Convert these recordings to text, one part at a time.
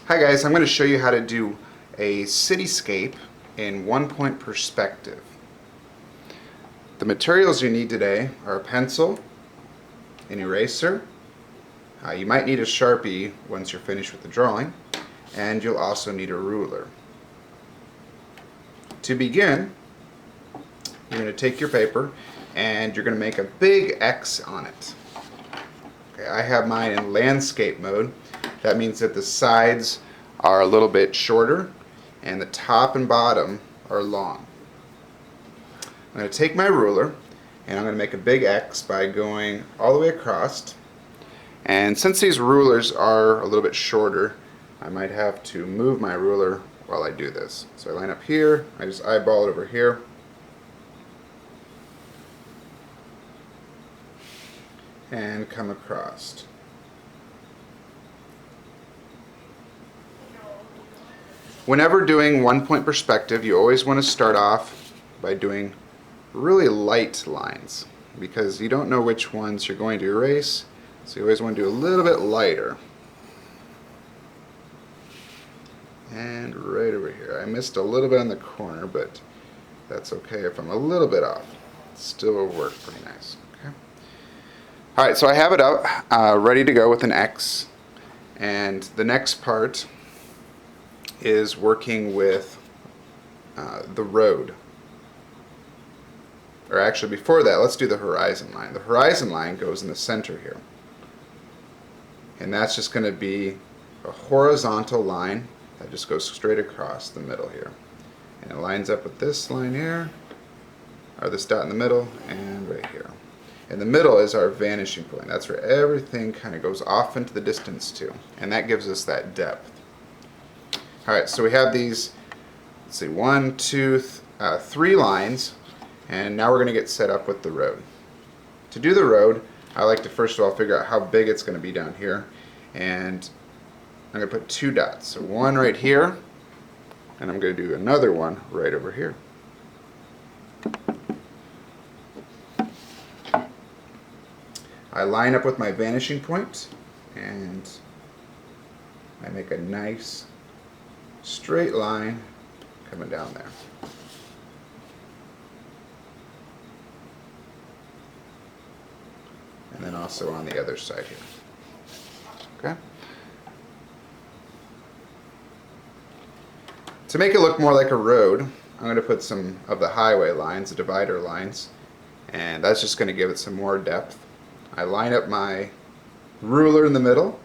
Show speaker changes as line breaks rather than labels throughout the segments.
Hi guys, I'm going to show you how to do a cityscape in one-point perspective. The materials you need today are a pencil, an eraser, you might need a Sharpie once you're finished with the drawing, and you'll also need a ruler. To begin, you're going to take your paper and you're going to make a big X on it. Okay, I have mine in landscape mode. That means that the sides are a little bit shorter and the top and bottom are long. I'm going to take my ruler and I'm going to make a big X by going all the way across. And since these rulers are a little bit shorter, I might have to move my ruler while I do this. So I line up here, I just eyeball it over here. And come across. Whenever doing one-point perspective, you always want to start off by doing really light lines because you don't know which ones you're going to erase, so you always want to do a little bit lighter. And right over here. I missed a little bit on the corner, but that's okay if I'm a little bit off. It still will work pretty nice. Okay. Alright, so I have it out, ready to go with an X. And the next part is working with the road. Or actually, before that, let's do the horizon line. The horizon line goes in the center here. And that's just going to be a horizontal line that just goes straight across the middle here. And it lines up with this line here, or this dot in the middle, and right here. And the middle is our vanishing point. That's where everything kind of goes off into the distance to. And that gives us that depth. Alright, so we have these, let's see, 1, 2, 3 lines. And now we're going to get set up with the road. To do the road, I like to first of all figure out how big it's going to be down here. And I'm going to put 2 dots. So one right here, and I'm going to do another one right over here. I line up with my vanishing point, and I make a nice straight line coming down there. And then also on the other side here. Okay? To make it look more like a road, I'm going to put some of the highway lines, the divider lines, and that's just going to give it some more depth. I line up my ruler in the middle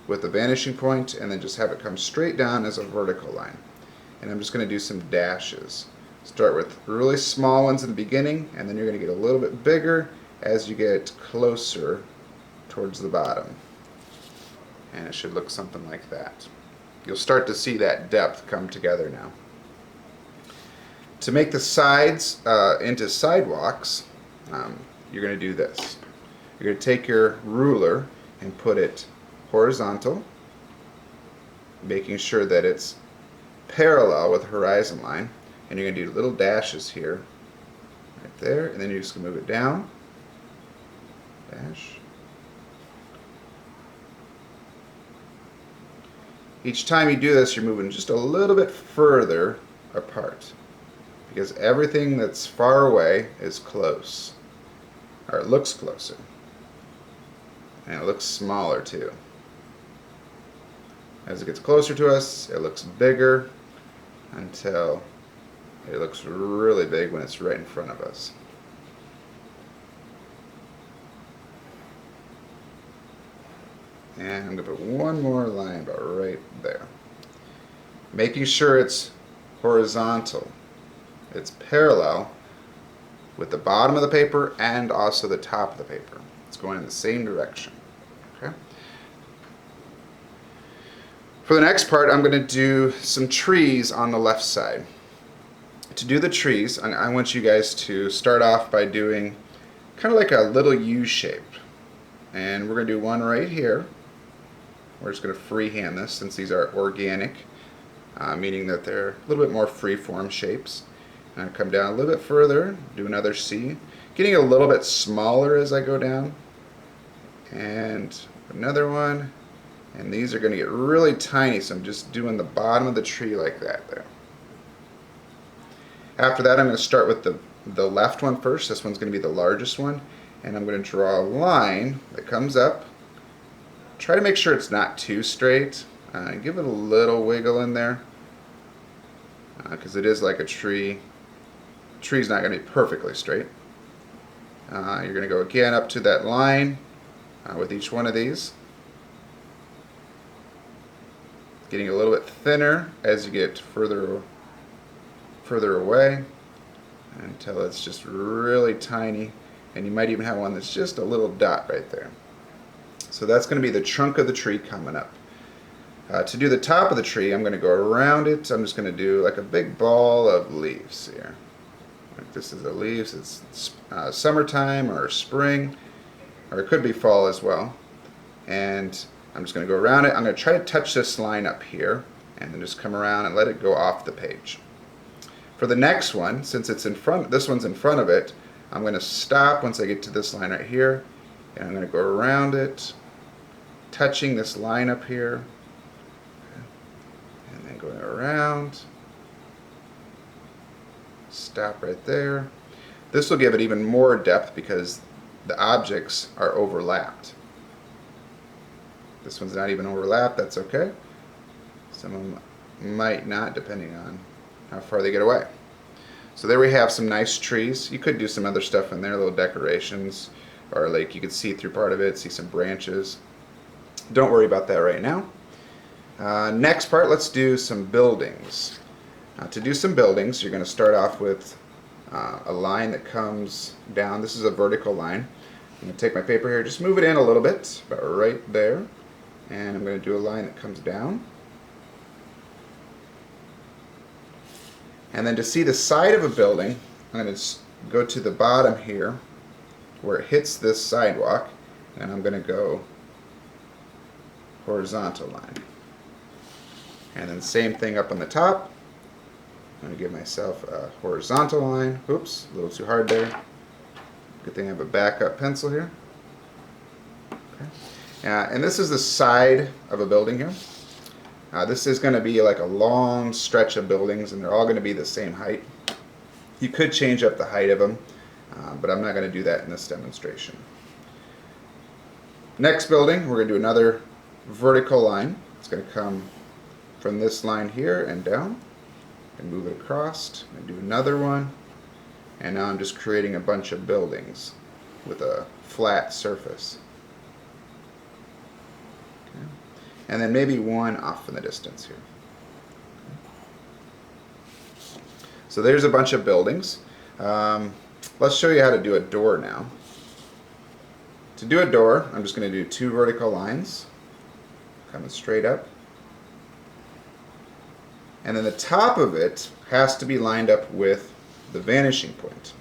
with the vanishing point and then just have it come straight down as a vertical line. And I'm just going to do some dashes. Start with really small ones in the beginning, and then you're going to get a little bit bigger as you get closer towards the bottom. And it should look something like that. You'll start to see that depth come together now. To make the sides into sidewalks, you're going to do this. You're going to take your ruler and put it horizontal, making sure that it's parallel with the horizon line, and you're going to do little dashes here, right there, and then you're just going to move it down, dash. Each time you do this, you're moving just a little bit further apart, because everything that's far away is close, or it looks closer, and it looks smaller too. As it gets closer to us, it looks bigger until it looks really big when it's right in front of us. And I'm going to put one more line about right there. Making sure it's horizontal. It's parallel with the bottom of the paper and also the top of the paper. It's going in the same direction. Okay? For the next part, I'm going to do some trees on the left side. To do the trees, I want you guys to start off by doing kind of like a little U shape. And we're going to do one right here. We're just going to freehand this since these are organic, meaning that they're a little bit more free-form shapes. And I come down a little bit further, do another C, getting a little bit smaller as I go down, and another one, And these are going to get really tiny, so I'm just doing the bottom of the tree like that there. After that, I'm going to start with the left one first. This one's going to be the largest one. And I'm going to draw a line that comes up. Try to make sure it's not too straight. Give it a little wiggle in there, because it is like a tree. The tree's not going to be perfectly straight. You're going to go again up to that line with each one of these. Getting a little bit thinner as you get further away until it's just really tiny, and you might even have one that's just a little dot right there. So that's going to be the trunk of the tree coming up. To do the top of the tree, I'm going to go around it. I'm just going to do like a big ball of leaves here. Like this is the leaves. It's summertime or spring, or it could be fall as well. And I'm just going to go around it. I'm going to try to touch this line up here and then just come around and let it go off the page. For the next one, since it's in front, this one's in front of it, I'm going to stop once I get to this line right here, and I'm going to go around it, touching this line up here, and then going around, stop right there. This will give it even more depth because the objects are overlapped. This one's not even overlapped, that's okay. Some of them might not, depending on how far they get away. So there we have some nice trees. You could do some other stuff in there, little decorations, or like you could see through part of it, see some branches. Don't worry about that right now. Next part, let's do some buildings. To do some buildings, you're going to start off with a line that comes down. This is a vertical line. I'm going to take my paper here, just move it in a little bit, about right there. And I'm going to do a line that comes down. And then to see the side of a building, I'm going to go to the bottom here where it hits this sidewalk, and I'm going to go horizontal line. And then same thing up on the top. I'm going to give myself a horizontal line. Oops, a little too hard there. Good thing I have a backup pencil here. Okay. And this is the side of a building here. This is going to be like a long stretch of buildings, and they're all going to be the same height. You could change up the height of them, but I'm not going to do that in this demonstration. Next building, we're going to do another vertical line. It's going to come from this line here and down, and move it across, and do another one. And now I'm just creating a bunch of buildings with a flat surface. Okay. And then maybe one off in the distance here. Okay. So there's a bunch of buildings. Let's show you how to do a door now. To do a door, I'm just going to do two vertical lines coming straight up. And then the top of it has to be lined up with the vanishing point.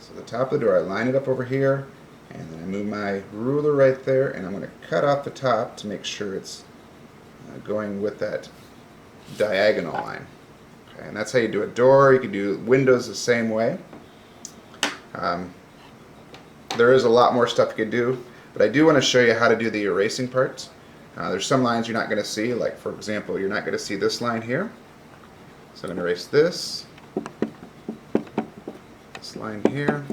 So the top of the door, I line it up over here, and then I move my ruler right there, and I'm going to cut off the top to make sure it's going with that diagonal line. Okay, and that's how you do a door. You can do windows the same way. There is a lot more stuff you can do, but I do want to show you how to do the erasing parts. There's some lines you're not going to see, like for example, you're not going to see this line here. So I'm going to erase this line here,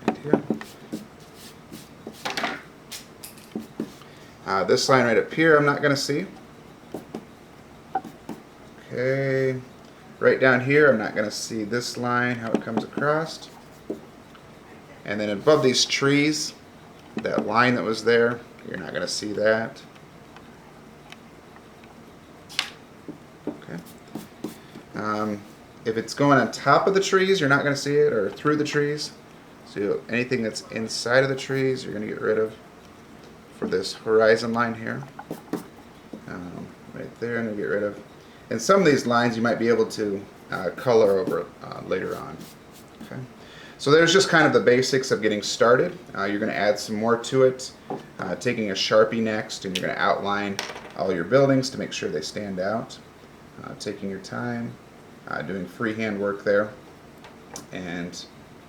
and here. This line right up here I'm not going to see. Okay, right down here I'm not going to see this line, how it comes across. And then above these trees, that line that was there, you're not going to see that. Okay. If it's going on top of the trees, you're not going to see it, or through the trees. So anything that's inside of the trees, you're going to get rid of for this horizon line here. Right there, I'm going to get rid of. And some of these lines you might be able to color over later on. Okay. So there's just kind of the basics of getting started. You're going to add some more to it, taking a Sharpie next, and you're going to outline all your buildings to make sure they stand out. Taking your time, doing freehand work there, and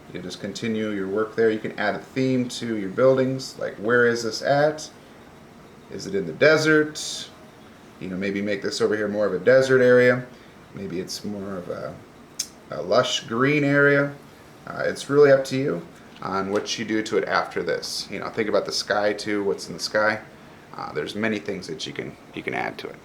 You can just continue your work there. You can add a theme to your buildings, like where is this at? Is it in the desert? You know, maybe make this over here more of a desert area. Maybe it's more of a lush green area. It's really up to you on what you do to it after this. You know, think about the sky too. What's in the sky? There's many things that you can add to it.